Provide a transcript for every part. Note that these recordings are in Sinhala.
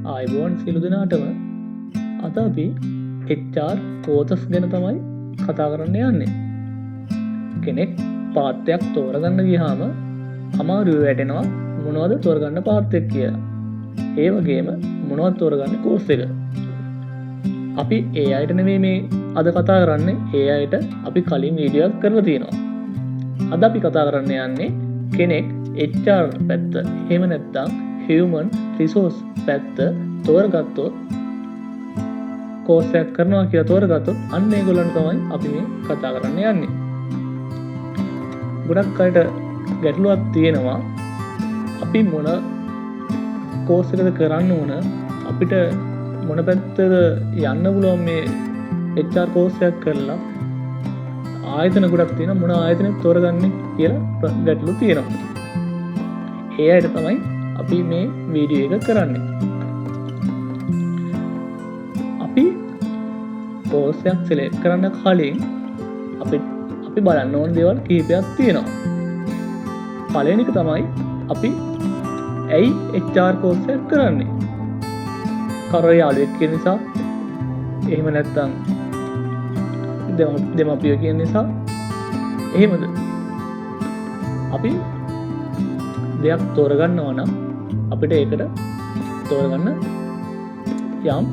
ආයිබෝන් සියලු දෙනාටම අද අපි HR කෝතස් ගැන තමයි කතා කරන්න යන්නේ. කෙනෙක් පාත්තයක් තෝරගන්න ගියාම අමාරුව වැටෙනවා මොනවද තෝරගන්න පාත්තයක් කියලා. ඒ වගේම මොනවද තෝරගන්න කෝස් එක. අපි ඒ අයට නෙමෙයි මේ අද කතා කරන්නේ. ඒ අයට අපි කලින් වීඩියෝස් කරලා තියෙනවා. අද අපි කතා කරන්න යන්නේ කෙනෙක් HR පැත්ත එහෙම නැත්නම් human resource පැත්ත තෝරගත්තොත් කෝස් එකක් කරනවා කියලා තෝරගත්තොත් අන්න ඒගොල්ලන්ට තමයි අපි මේ කතා කරන්න යන්නේ. ගොඩක් අයට ගැටලුවක් තියෙනවා අපි මොන කෝස් එකද කරන්න ඕන අපිට මොන පැත්තද යන්න පුළුවන් මේ HR කෝස් එකක් කරලා ආයතන ගොඩක් තියෙනවා මොන ආයතනෙ තෝරගන්නේ කියලා ගැටලු තියෙනවා. ඒ අයට තමයි අපි මේ වීඩියෝ එක කරන්නේ. අපි කෝස් එකක් සිලෙක්ට් කරන්න කලින් අපි බලන්න ඕන දේවල් කිහිපයක් තියෙනවා. පළවෙනි එක තමයි අපි ඇයි HR කෝස් එකක් කරන්නේ? කරේ යාළුවෙක් කියන නිසා, එහෙම නැත්නම් දෙමාපියෝ කියන නිසා, එහෙමද? අපි දෙයක් තෝරගන්නවා නම් අපිට ඒකට තෝරගන්න යම්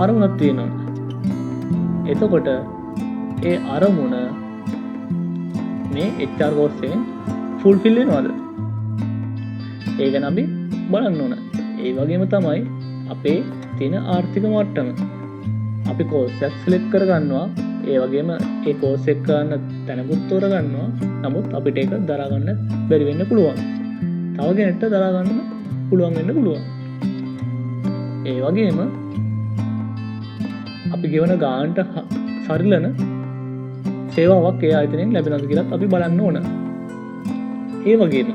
අරමුණක් තියෙනවා. එතකොට ඒ අරමුණ මේ HR කෝස් එකෙන් ෆුල්ෆිල් වෙනවද? ඒක නම් අපි බලන්න ඕන. ඒ වගේම තමයි අපේ තියෙන ආර්ථික මට්ටම. අපි කෝස් එකක් සිලෙක්ට් කරගන්නවා. ඒ වගේම ඒ කෝස් එක කරන්න තැනකුත් තෝරගන්නවා. නමුත් අපිට ඒක දරා ගන්න බැරි වෙන්න පුළුවන්. තව කෙනෙක්ට දරා ගන්න පුළුවන් වෙන්න පුළුවන්. ඒ වගේම අපි ගෙවන ගානට සරිලන සේවාවක් ඒ ආයතනයෙන් ලැබෙනවද කියලා අපි බලන්න ඕන. ඒ වගේම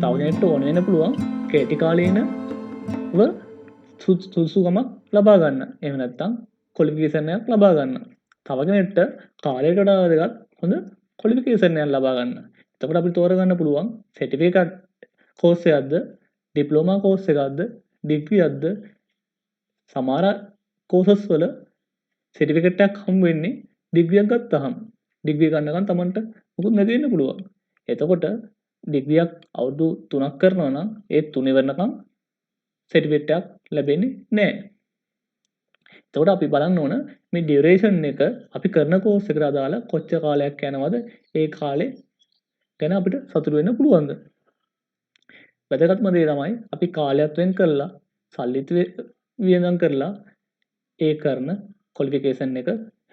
තව කෙනෙක්ට ඕන වෙන්න පුළුවන් කේටි කාලීනව සුසුකමක් ලබා ගන්න. එහෙම නැත්නම් ක්වොලිෆිකේෂන් එකක් ලබා ගන්න. තව කෙනෙක්ට කාලයට වඩා වැදගත් හොඳ ක්වොලිෆිකේෂන් එකක් ලබා ගන්න. එතකොට අපිට තෝරගන්න පුළුවන් සර්ටිෆිකේට් කෝස් එකක්ද, ඩිප්ලෝමා කෝස් එකක්ද, ඩිග්‍රී එකක්ද. සමහර කෝසස් වල සර්ටිෆිකේට් එකක් හම් වෙන්නේ ඩිග්‍රියක් ගත්තාම. ඩිග්‍රී ගන්නකම් Tamanට මොකුත් නැති වෙන්න පුළුවන්. එතකොට ඩිග්‍රියක් අවුරුදු 3ක් කරනවා නම් ඒ 3 ඉවරනකම් සර්ටිෆිකේට් එකක් ලැබෙන්නේ නැහැ. එතකොට අපි බලන්න ඕන මේ ඩියුරේෂන් එක අපි කරන කෝස් එකට අදාළ කොච්චර කාලයක් යනවද? ඒ කාලේ ගැන අපිට සතුටු වෙන්න පුළුවන්ද? වැදගත්ම දේ තමයි අපි කාලයක් වෙන් කරලා සල්ලිත් වියදම් කරලා ඒ කරන ක්වොලිෆිකේෂන් එක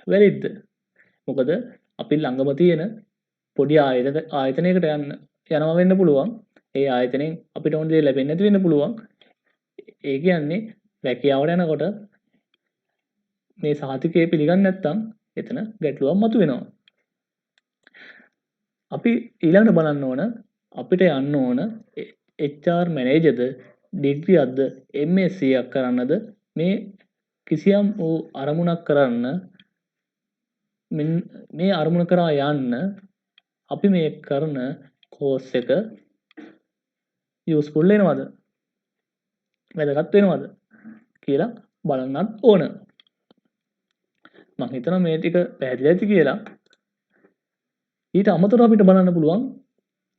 වැලිඩ්ද? මොකද අපි ළඟම තියෙන පොඩි ආයතනයකට යනවා වෙන්න පුළුවන්. ඒ ආයතනයෙන් අපිට ඕන දේ ලැබෙන්නේ නැති වෙන්න පුළුවන්. ඒ කියන්නේ රැකියාවට යනකොට මේ සහතිකය පිළිගන්නේ නැත්නම් එතන ගැටලුවක් මතුවෙනවා. අපි ඊළඟට බලන්න ඕන අපිට යන්න ඕන HR මැනේජර්ද, ඩිග්‍රී එකක්ද, MSc එකක් කරන්නද මේ කිසියම් වූ අරමුණක් කරන්න මේ අරමුණ කරා යන්න අපි මේ කරන කෝස් එක යූස්ෆුල් වෙනවද? වැදගත් වෙනවද කියලා බලන්නත් ඕන. මම හිතනවා මේ ටික පැහැදිලි ඇති කියලා. ඊට අමතරව අපිට බලන්න පුළුවන්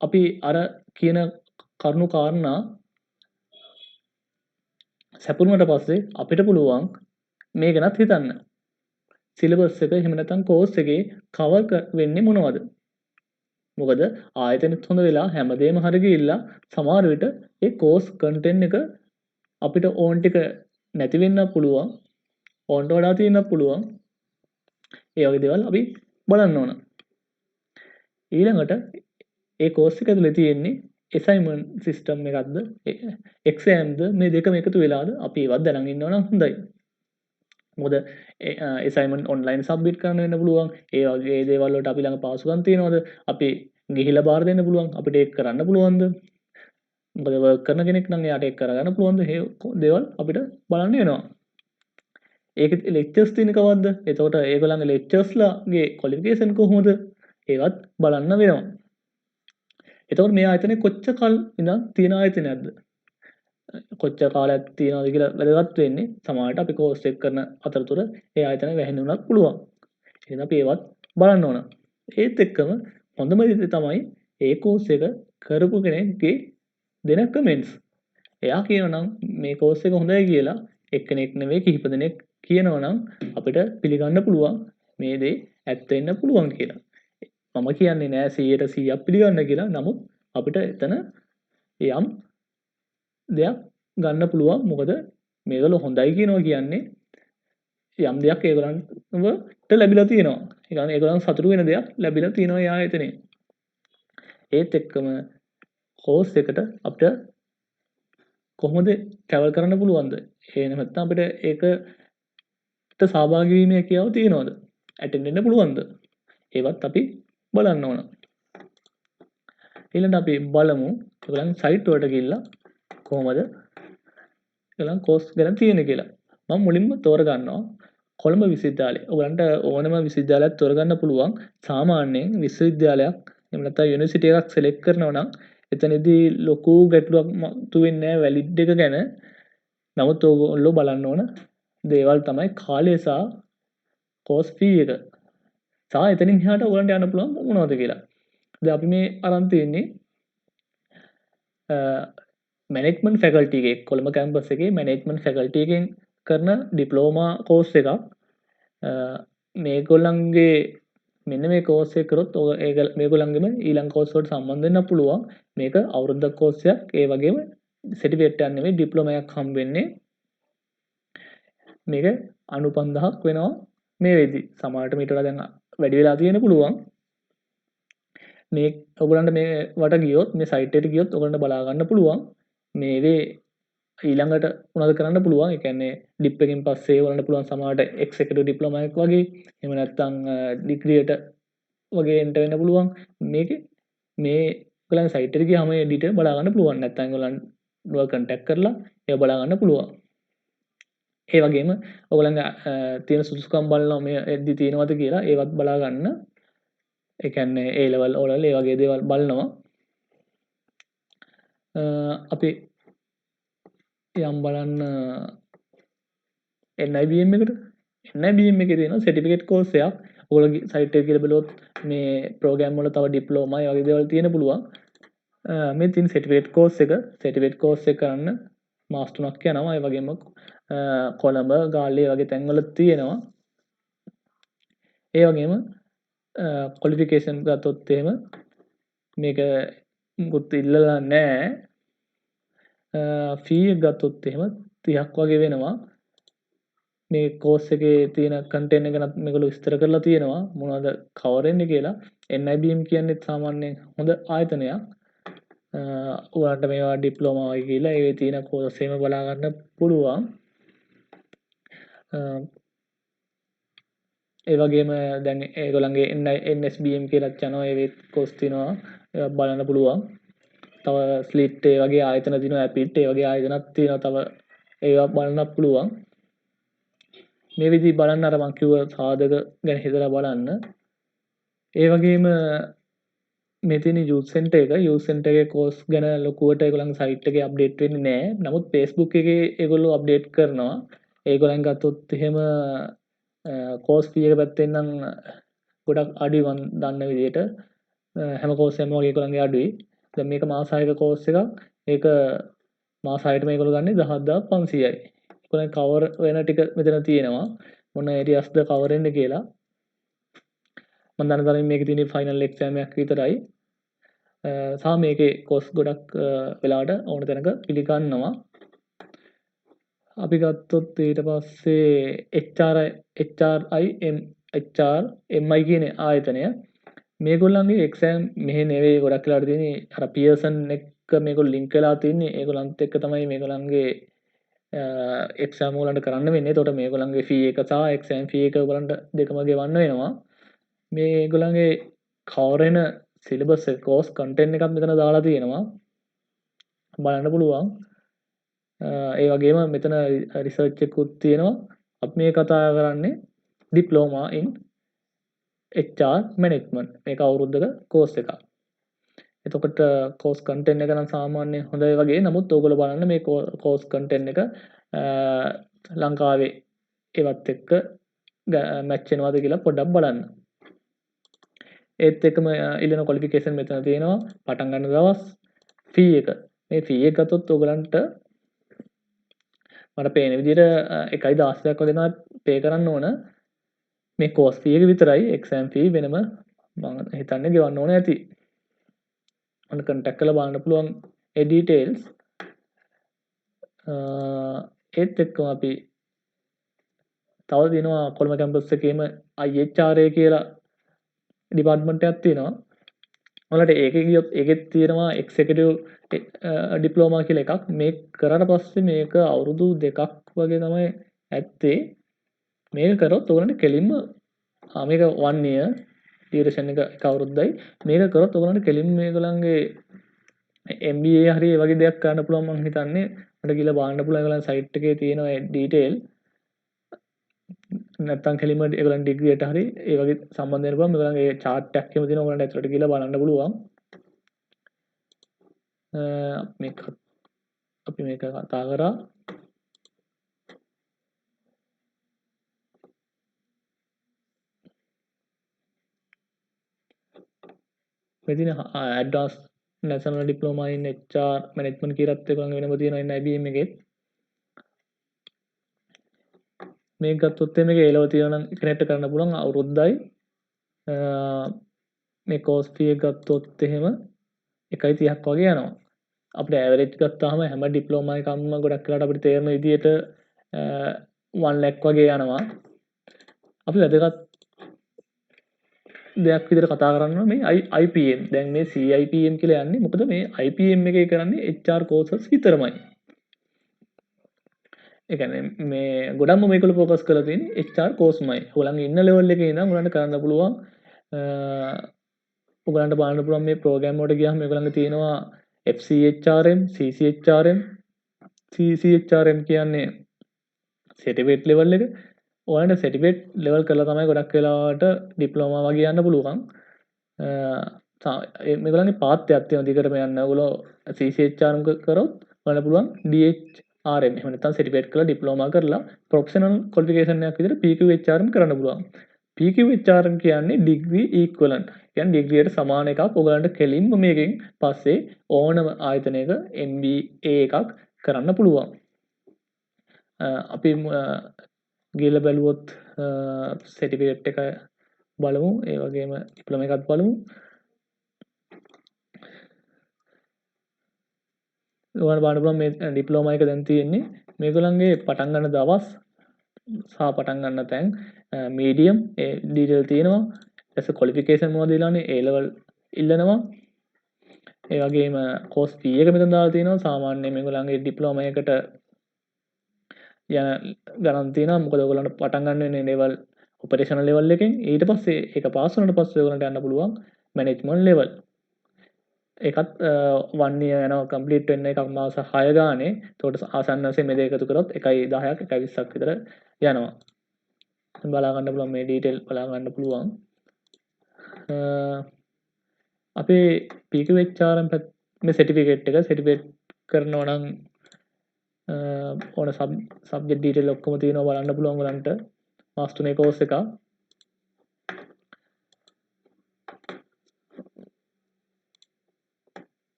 අපි අර කියන කරුණු කාරණා සැපුරුමට පස්සේ අපිට පුළුවන් මේ ගැනත් හිතන්න. සිලබස් එක එහෙම නැත්නම් කෝස් එකේ කවර් වෙන්නේ මොනවද? මොකද ආයතනෙත් හොඳ වෙලා හැමදේම හරි ගිහිල්ලා සමහර විට ඒ කෝස් කන්ටෙන්ට් එක අපිට ඕන් ටික නැති වෙන්න පුළුවන්. ඕන්ට වඩා තියෙන්න පුළුවන්. ඒ වගේ දේවල් අපි බලන්න ඕන. ඊළඟට ඒ කෝස් එක ඇතුලේ තියෙන්නේ assignment system එකක්ද examද මේ දෙකම එකතු වෙලාද අපි ඒවත් දැනගෙන ඉන්නවා නම් හොඳයි. මොකද assignment online submit කරන්න වෙන්න පුළුවන්. ඒ වගේ දේවල් වලට අපි ළඟ පාසුකම් තියෙනවද? අපි ගිහිලා බාර දෙන්න පුළුවන්. අපිට ඒක කරන්න පුළුවන්ද? මොකද work කරන කෙනෙක් නම් එයාට ඒක කරගන්න පුළුවන්ද? මේ දේවල් අපිට බලන්න වෙනවා. ඒකෙත් lectures තියෙන කවද්ද? එතකොට ඒගොල්ලන්ගේ lectures ලාගේ qualification කොහොමද? ඒවත් බලන්න වෙනවා. එතකොට මේ ආයතනේ කොච්චර කල් ඉඳන් තියෙන ආයතනයක්ද? කොච්චර කාලයක් තියෙනවද කියලා වැදගත් වෙන්නේ. සමහරවිට අපි කෝස් එක කරන අතරතුර ඒ ආයතන වැහෙන්නුණත් පුළුවන්. එහෙනම් අපි ඒවත් බලන්න ඕන. ඒත් එක්කම හොඳම දේ තමයි ඒ කෝස් එක කරපු කෙනෙක්ගේ දෙන කමෙන්ට්ස්. එයා කියනනම් මේ කෝස් එක හොඳයි කියලා එක්කෙනෙක් නෙවෙයි කිහිප දෙනෙක් කියනවනම් අපිට පිළිගන්න පුළුවන් මේ දේ ඇත්ත වෙන්න පුළුවන් කියලා. මම කියන්නේ නෑ 100% පිළිගන්න කියලා. නමුත් අපිට එතන යම් දෙයක් ගන්න පුළුවන්. මොකද මේගොල්ලෝ හොඳයි කියනවා කියන්නේ යම් දෙයක් ඒගොල්ලන්ට ලැබිලා තියෙනවා. ඒ කියන්නේ ඒගොල්ලන් සතුටු වෙන දෙයක් ලැබිලා තියෙනවා ඒ ආයතනේ. ඒත් එක්කම කෝස් එකට අපිට කොහොමද ට්‍රැවල් කරන්න පුළුවන්ද? එහෙම නැත්නම් අපිට ඒකට සහභාගී වීමේ හැකියාව තියෙනවද? ඇටෙන්ඩ් වෙන්න පුළුවන්ද? ඒවත් අපි බලන්න ඕන. ඊළඟට අපි බලමු ඒගොල්ලන් සයිට් වලට ගිහිල්ලා කොහොමද ඒගොල්ලන් කෝස් ගැන තියෙන්නේ කියලා. මම මුලින්ම තෝරගන්නවා කොළඹ විශ්වවිද්‍යාලය. ඔයගලන්ට ඕනම විශ්වවිද්‍යාලයක් තෝරගන්න පුළුවන්. සාමාන්‍යයෙන් විශ්වවිද්‍යාලයක් එහෙම නැත්නම් යුනිවර්සිටි එකක් සිලෙක්ට් කරනවා නම් එතනදී ලොකු ගැටලුවක් මතුවෙන්නේ නැහැ වැලිඩ් එක ගැන. නමුත් ඔයගොල්ලෝ බලන්න ඕන දේවල් තමයි කාලය සහ කෝස් ෆී එක. සහ එතනින් එහාට ඔයගලන්ට යන්න පුළුවන් මොනවද කියලා. දැන් අපි මේ අරන් තියෙන්නේ මැනේජ්මන්ට් ෆැකල්ටි එකේ කොළඹ කැම්පස් එකේ මැනේජ්මන්ට් ෆැකල්ටි එකෙන් කරන ඩිප්ලෝමා කෝස් එකක්. මේගොල්ලන්ගේ මෙන්න මේ කෝස් එක කරොත් මේගොල්ලන්ගේම ඊළඟ කෝස් වලට සම්බන්ධ වෙන්න පුළුවන්. මේක අවුරුද්දක් කෝස් එකක්. ඒ වගේම සර්ටිෆිකේට් එකක් නෙමෙයි ඩිප්ලෝමා එකක් හම්බ වෙන්නේ. මේක 95,000ක් වෙනවා මේ වෙද්දි. සමහරට මීට වඩා දැන් වැඩි වෙලා තියෙන පුළුවන්. මේ ඔයගොල්ලන්ට මේ වට ගියොත් මේ සයිට් එකට ගියොත් ඔයගොල්ලන්ට බලා ගන්න පුළුවන්. මේවේ ඊළඟට මොනවද කරන්න පුළුවන්. ඒ කියන්නේ ඩිප් එකෙන් පස්සේ ඔයගොල්ලන්ට පුළුවන් සමහරට එක්සිකියුටිව් ඩිප්ලෝමා එකක් වගේ එහෙම නැත්නම් ඩිග්‍රියට වගේ එන්ටර් වෙන්න පුළුවන්. මේකේ මේ ඔයගොල්ලන් සයිට් එකට ගියාම මේ ඩීටේල් බලා ගන්න පුළුවන්. නැත්නම් ඔයගොල්ලන්ව කන්ටැක්ට් කරලා ඒව බලා ගන්න පුළුවන්. ඒ වගේම ඔයගොල්ලන්ගේ තියෙන සුදුසුකම් බලනවා මේ එද්දි තියෙනවද කියලා ඒවත් බලා ගන්න. ඒ කියන්නේ A level O level ඒ වගේ දේවල් බලනවා. අපි යම් බලන්න NIBM එකට. NIBM එකේ තියෙන සර්ටිෆිකේට් කෝස් එකක්. ඔයගොල්ලෝගේ සයිට් එකේ කියලා බලුවොත් මේ ප්‍රෝග්‍රෑම් වල තව ඩිප්ලෝමා ඒ වගේ දේවල් තියෙන පුළුවන්. මේ තියෙන සර්ටිෆිකේට් කෝස් එක කරන්න මාස 3ක් යනවා. ඒ වගේම කොළඹ ගාල්ලේ වගේ තැන්වල තියෙනවා. ඒ වගේම ක්වොලිෆිකේෂන් ගත්තොත් එහෙම මේක මුකුත් ඉල්ලලා නැහැ. ෆී එක ගත්තොත් එහෙම 30ක් වගේ වෙනවා. මේ කෝස් එකේ තියෙන කන්ටෙන්ට් එක ගැන මේගොල්ලෝ විස්තර කරලා තියෙනවා මොනවද කවර් වෙන්නේ කියලා. NIBM කියන්නේ සාමාන්‍යයෙන් හොඳ ආයතනයක්. ඔයාලට මේවා ඩිප්ලෝමා වගේ කියලා ඒවේ තියෙන කෝස් එහෙම බලා ගන්න පුළුවන්. ඒ වගේම දැන් ඒගොල්ලන්ගේ NSBM කියලාත් යනවා ඒවෙත් කෝස් තියෙනවා. ඒවා බලන්න පුළුවන්. තව ස්ලිට් ඒ වගේ ආයතන තියෙනවා ඇපිට් ඒ වගේ ආයතනත් තියෙනවා. තව ඒවා බලන්න පුළුවන්. මේ විදිහ බලන්න අර මං කිව්ව සාධක ගැන හිතලා බලන්න. ඒ වගේම මේ තියෙන යූත් සෙන්ටර් එක යූත් සෙන්ටර් එකේ කෝස් ගැන ලොකුවට ඒගොල්ලන්ගේ සයිට් එකේ අප්ඩේට් වෙන්නේ නැහැ. නමුත් Facebook එකේ ඒගොල්ලෝ අප්ඩේට් කරනවා. ඒගොල්ලන් ගත්තොත් එහෙම කෝස් ෆී එක පැත්තෙන් නම් ගොඩක් අඩුයි මන් දන්න විදිහට. හැම කෝස් එකම වගේ ඒගොල්ලන්ගේ අඩුයි. දැන් මේක මාස 6ක කෝස් එකක්. ඒක මාස 6ට මේගොල්ලෝ ගන්නේ 17,500යි. ඒගොල්ලන් කවර් වෙන ටික මෙතන තියෙනවා. මොන ඒරියාස්ද කවර් වෙන්නේ කියලා. මම දන්න තරමින් මේකේ තියෙන ෆයිනල් එක්සෑම් එකක් විතරයි. සහ මේකේ කෝස් ගොඩක් වෙලාවට ඕන තැනක පිළිගන්නවා. අපි ගත්තොත් ඊට පස්සේ HRMI කියන ආයතනය මේගොල්ලන්ගේ එක්සෑම් මෙහෙ නෙවෙයි ගොඩක් වෙලාවට තියෙන්නේ අර පියර්සන් එක්ක මේගොල්ලෝ ලින්ක් වෙලා තින්නේ ඒගොල්ලන්ත් එක්ක තමයි මේගොල්ලන්ගේ එක්සෑම් වලට කරන්න වෙන්නේ. එතකොට මේගොල්ලන්ගේ ෆී එක සහ එක්සෑම් ෆී එක ඔයගොල්ලන්ට දෙකම ගෙවන්න වෙනවා. මේගොල්ලන්ගේ කවර් වෙන සිලබස් එක කෝස් කන්ටෙන්ට් එකක් මෙතන දාලා තියෙනවා. බලන්න පුළුවන්. ඒ වගේම මෙතන රිසර්ච් එකකුත් තියෙනවා. අපි මේ කතා කරන්නේ ඩිප්ලෝමා ඉන් HR මැනේජ්මන්ට්. මේක අවුරුද්දක කෝස් එකක්. එතකොට කෝස් කන්ටෙන්ට් එක නම් සාමාන්‍යයෙන් හොඳයි වගේ. නමුත් ඕගොල්ලෝ බලන්න මේ කෝස් කන්ටෙන්ට් එක ලංකාවේ ඒවත් එක්ක මැච් වෙනවද කියලා පොඩ්ඩක් බලන්න. ඒත් එක්කම ඉල්ලන ක්වොලිෆිකේෂන් මෙතන තියෙනවා. පටන් ගන්න දවස්, ෆී එක. මේ ෆී එක ගත්තොත් ඔයගලන්ට මට පේන විදිහට 1,16ක් වගේ තමයි පේ කරන්න ඕන. මේ කෝස් ෆී එක විතරයි. එක්සෑම් ෆී වෙනම මම හිතන්නේ ගෙවන්න ඕන ඇති. ඔන්න කන්ටැක්ට් කරලා බලන්න පුළුවන් ඒ ඩීටේල්ස්. ඒත් එක්කම අපි තව තියෙනවා කොළඹ කැම්පස් එකේම IHRA කියලා ඩිපාර්ට්මන්ට් එකක් තියෙනවා. ඔයාලට ඒකේ ගියොත් ඒකෙත් තියෙනවා එක්සිකියුටිව් ඩිප්ලෝමා කියලා එකක්. මේක කරාට පස්සේ මේක අවුරුදු 2ක් වගේ තමයි ඇත්තේ. මේක කරොත් ඔයගලන්ට කෙලින්ම මේක 1 year ඩියුරේෂන් එක අවුරුද්දයි. මේක කරොත් ඔයගලන්ට කෙලින්ම මේගොල්ලන්ගේ MBA හරි ඒ වගේ දෙයක් කරන්න පුළුවන් මං හිතන්නේ. මට ගිහලා බලන්න පුළුවන් ඒගොල්ලන් සයිට් එකේ තියෙන ඒ ඩීටේල්. නැත්තම් කෙලින්ම ඒගොල්ලන් ඩිග්‍රියට හරි ඒ වගේ සම්බන්ධ වෙන්න පුළුවන්. මේගොල්ලන්ගේ chart එකක් එහෙම තියෙනවා. ඔයගලන්ට ඇතුළට ගිහලා බලන්න පුළුවන්. මේක අපි මේක කතා කරා. මෙදින ඇඩ්වාන්ස් නැෂනල් ඩිප්ලෝමා ඉන් HR මැනේජ්මන්ට් කියලාත් ඒගොල්ලන් වෙනම තියෙනවා IBM එකේ. මේක ගත්තොත් මේක A level තියෙනවා නම් කනෙක්ට් කරන්න පුළුවන් අවුරුද්දයි. මේ කෝස් ෆී එක ගත්තොත් එහෙම 1.30ක් වගේ යනවා. අපිට ඇවරේජ් ගත්තාම හැම ඩිප්ලෝමා එකක්ම ගොඩක් වෙලාට අපිට තේරෙන විදිහට 1 lakh වගේ යනවා. අපි වැදගත් දෙයක් විදිහට කතා කරනවා මේ IPM. දැන් මේ CIPM කියලා යන්නේ මොකද මේ IPM එකේ කරන්නේ HR courses විතරමයි. ඒ කියන්නේ මේ ගොඩක්ම මේකවල ફોකස් කරලා තියෙන්නේ HR courseමයි. ඔයගොල්ලන්ගේ ඉන්න ලෙවල් එකේ ඉඳන් ඔයගොල්ලන්ට කරන්න පුළුවන්. ඔයගොල්ලන්ට බලන්න පුළුවන් මේ ප්‍රෝග්‍රෑම් වලට ගියාම මේගොල්ලන්ගේ තියෙනවා FCHRM, CCHRM, CCHRM කියන්නේ සර්ටිෆිකේට් ලෙවල් එක. ඔයාලට සර්ටිෆිකේට් ලෙවල් කරලා තමයි ගොඩක් වෙලාවට ඩිප්ලෝමා වගේ යන්න පුළුවන්. මේගොල්ලන්ගේ පාත් එකක් තියෙනවා දිගටම යන්න. ඔයගොල්ලෝ CCHRM කරොත් ඔයාලට පුළුවන් DHRM එහෙම නැත්නම් සර්ටිෆිකේට් කරලා ඩිප්ලෝමා කරලා ප්‍රොෆෙෂනල් ක්වොලිෆිකේෂන් එකක් විදිහට PQHRM කරන්න පුළුවන්. PQHRM කියන්නේ ඩිග්‍රී ඉක්වලන්ට්. කියන්නේ ඩිග්‍රියට සමාන එකක්. ඔයගලන්ට කෙලින්ම මේකෙන් පස්සේ ඕනම ආයතනයක MBA එකක් කරන්න පුළුවන්. අපි ගිහලා බැලුවොත් සර්ටිෆිකේට් එක බලමු. ඒ වගේම ඩිප්ලෝමා එකත් බලමු. ඔයාලට බලන්න පුළුවන් මේ ඩිප්ලෝමා එක දැන් තියෙන්නේ මේගොල්ලන්ගේ පටන් ගන්න දවස් සහ පටන් ගන්න තැන් මීඩියම් ඒ ඩීටේල් තියෙනවා. ඊට පස්සේ ක්වොලිෆිකේෂන් මොනවද දාන්නේ? A level ඉල්ලනවා. ඒ වගේම කෝස් ෆී එක මෙතන දාලා තියෙනවා. සාමාන්‍යයෙන් මේගොල්ලන්ගේ ඩිප්ලෝමා එකට යන ගණන් තියෙනවා. මොකද ඔයගොල්ලන්ට පටන් ගන්න වෙන්නේ ලෙවල් ඔපරේෂනල් ලෙවල් එකෙන්. ඊට පස්සේ ඒක පාස් වුණාට පස්සේ ඔයගොල්ලන්ට යන්න පුළුවන් මැනේජ්මන්ට් ලෙවල්. ඒකත් 1 year යනවා කම්ප්ලීට් වෙන්න එකක් මාස 6 ගානේ. ඒකට ආසන්න වශයෙන් මේ දෙක එකතු කරොත් 1.10ක් 1.20ක් විතර යනවා. බලා ගන්න පුළුවන් මේ ඩීටේල් බලා ගන්න පුළුවන්. අපේ PQHRM මේ සර්ටිෆිකේට් එක සර්ටිෆිකේට් කරනවා නම් ඕන සබ්ජෙක්ට් ඩීටේල් ඔක්කොම තියෙනවා බලන්න පුළුවන් ඔයගලන්ට. මාස් 3 කෝස් එකක්.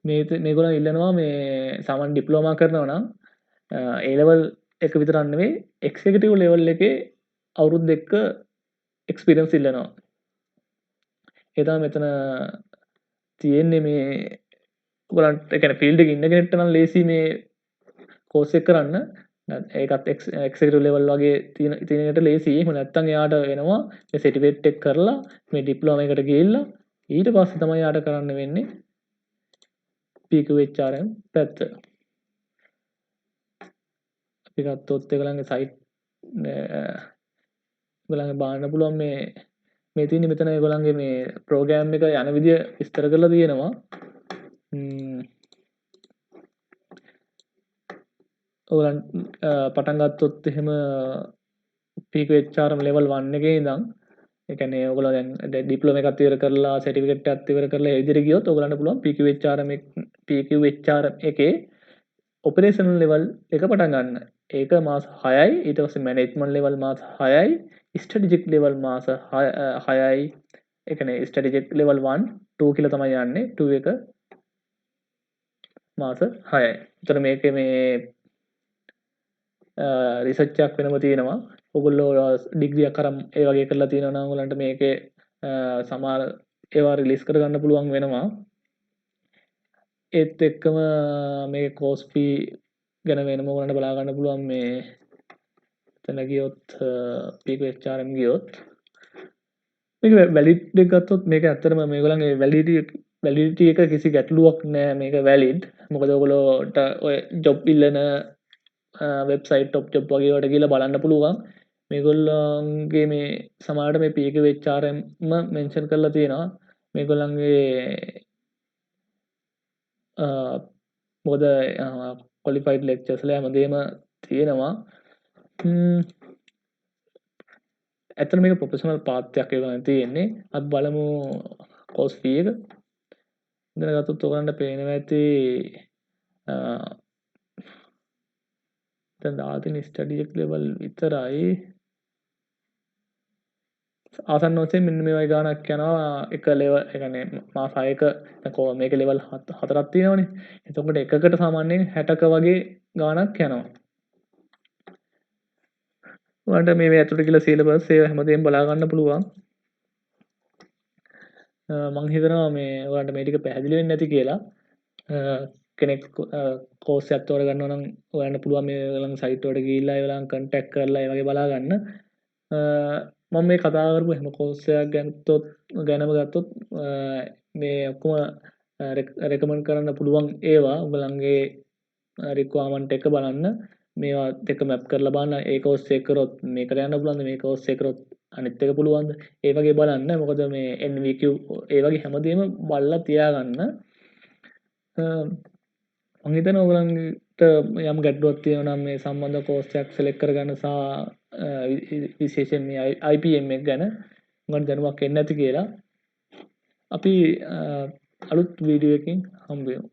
මේගොල්ලෝ ඉල්ලනවා මේ සාමාන්‍ය ඩිප්ලෝමා කරනවා නම් A level එක විතරක් නෙවෙයි එක්සිකියුටිව් ලෙවල් එකේ අවුරුදු 2ක එක්ස්පීරියන්ස් ඉල්ලනවා. ඒ තමයි මෙතන තියෙන්නේ මේ ඔයගලන්ට ඒ කියන්නේ ෆීල්ඩ් එකේ ඉන්න කෙනෙක්ට නම් ලේසි මේ කෝස් එක කරන්න. ඒකත් එක්සිකියුටිව් ලෙවල් වගේ තියෙන එකට ලේසි. එහෙම නැත්නම් එයාට වෙනවා මේ සර්ටිෆිකේට් එක කරලා මේ ඩිප්ලෝමා එකට ගිහිල්ලා ඊට පස්සේ තමයි එයාට කරන්න වෙන්නේ PQHRM පැත්ත. අපි ගත්තොත් ඒගොල්ලන්ගේ සයිට් ඒගොල්ලන්ගේ බලන්න පුළුවන් මේ තියෙන්නේ මෙතන ඒගොල්ලන්ගේ මේ ප්‍රෝග්‍රෑම් එක යන විදිය විස්තර කරලා තියෙනවා. ඔයගොල්ලන් පටන් ගත්තොත් එහෙම PQHRM level 1 එකේ ඉඳන් ඒ කියන්නේ ඔයගොල්ලෝ දැන් ඩිප්ලෝමා එකක් ඉවර කරලා සර්ටිෆිකේට් එකක් ඉවර කරලා ඒ විදිහට ගියොත් ඔයගලන්ට පුළුවන් PQHRM එකේ ඔපරේෂනල් ලෙවල් එක පටන් ගන්න. ඒක මාස 6යි. ඊට පස්සේ මැනේජ්මන්ට් ලෙවල් මාස 6යි. ස්ට්‍රැටජික් ලෙවල් මාස 6යි. ඒ කියන්නේ ස්ට්‍රැටජික් ලෙවල් 1 2 කියලා තමයි යන්නේ. 2 එක මාස 6යි. එතකොට මේකේ මේ රිසර්ච් එකක් වෙනම තියෙනවා. ඔයගොල්ලෝ ඩිග්‍රියක් අරන් ඒ වගේ කරලා තියෙනවා නම් ඔයගලන්ට මේකේ සමහර ඒවා රිලීස් කරගන්න පුළුවන් වෙනවා. ඒත් එක්කම මේ කෝස් ෆී ගැන වෙනම ඔයගලන්ට බලා ගන්න පුළුවන් මේ එතන ගියොත් PQHRM ගියොත් මේක වැලිඩ් එක ගත්තොත් මේක ඇත්තටම මේගොල්ලන්ගේ වැලිඩිටි එක කිසි ගැටලුවක් නෑ මේක වැලිඩ්. මොකද ඔයගොල්ලෝට ඔය ජොබ් ඉල්ලන වෙබ්සයිට් ටොප් ජොබ් වගේ වලට ගිහලා බලන්න පුළුවන්. මේගොල්ලන්ගේ මේ සමහරට මේ PQHRM මෙන්ෂන් කරලා තියෙනවා. මේගොල්ලන්ගේ මොකද කොලිෆයිඩ් ලෙක්චර්ස්ලා හැමදේම තියෙනවා. ඇත්තට මේක ප්‍රොෆෙෂනල් පාත් එකක් ඒගොල්ලන් තියෙන්නේ. අපි බලමු කෝස් ෆී එක. ඉතින් ගත්තොත් ඔයගලන්ට පේනවා ඇති දැන් දාතින් ස්ටඩි ලෙවල් විතරයි. ආසන්න වශයෙන් මෙන්න මේ වගේ ගානක් යනවා. එක ලෙවල් ඒ කියන්නේ මාස 6ක දැන් මේක ලෙවල් 4ක් තියෙනවනේ. එතකොට එකකට සාමාන්‍යයෙන් 60ක වගේ ගානක් යනවා. ඔයාලට මේ ඇතුළට කියලා සිලබස් ඒවා හැමදේම බලා ගන්න පුළුවන්. මම හිතනවා මේ ඔයාලට මේ ටික පැහැදිලි වෙන්නේ නැති කියලා. කෙනෙක් කෝස් එකක් තෝරගන්නවා නම් ඔයන්න පුළුවන් මේ ඔයගලගේ සයිට් වලට ගිහිල්ලා ඒගොල්ලන් කන්ටැක්ට් කරලා ඒ වගේ බලා ගන්න. මම මේ කතා කරපු හැම කෝස් එකක් ගැනම ගත්තොත් මේ ඔක්කොම රෙකමන්ඩ් කරන්න පුළුවන් ඒවා ඔයගලන්ගේ රික්වයර්මන්ට් එක බලන්න මේවා දෙක මැප් කරලා බලන්න. ඒ කෝස් එක කරොත් මේකට යන්න පුළුවන්ද, මේ කෝස් එක කරොත් අනිත් එක පුළුවන්ද, ඒ වගේ බලන්න. මොකද මේ NVQ ඒ වගේ හැමදේම බලලා තියාගන්න. මම හිතනවා ඔයගලන්ට යම් ගැටලුවක් තියෙනවා නම් මේ සම්බන්ධ කෝස් එකක් සිලෙක්ට් කරගන්න සහ විශේෂයෙන් මේ IPM එක ගැන උගන් දැනුමක් එන්නේ නැති කියලා. අපි අලුත් වීඩියෝ එකකින් හම්බ වෙමු.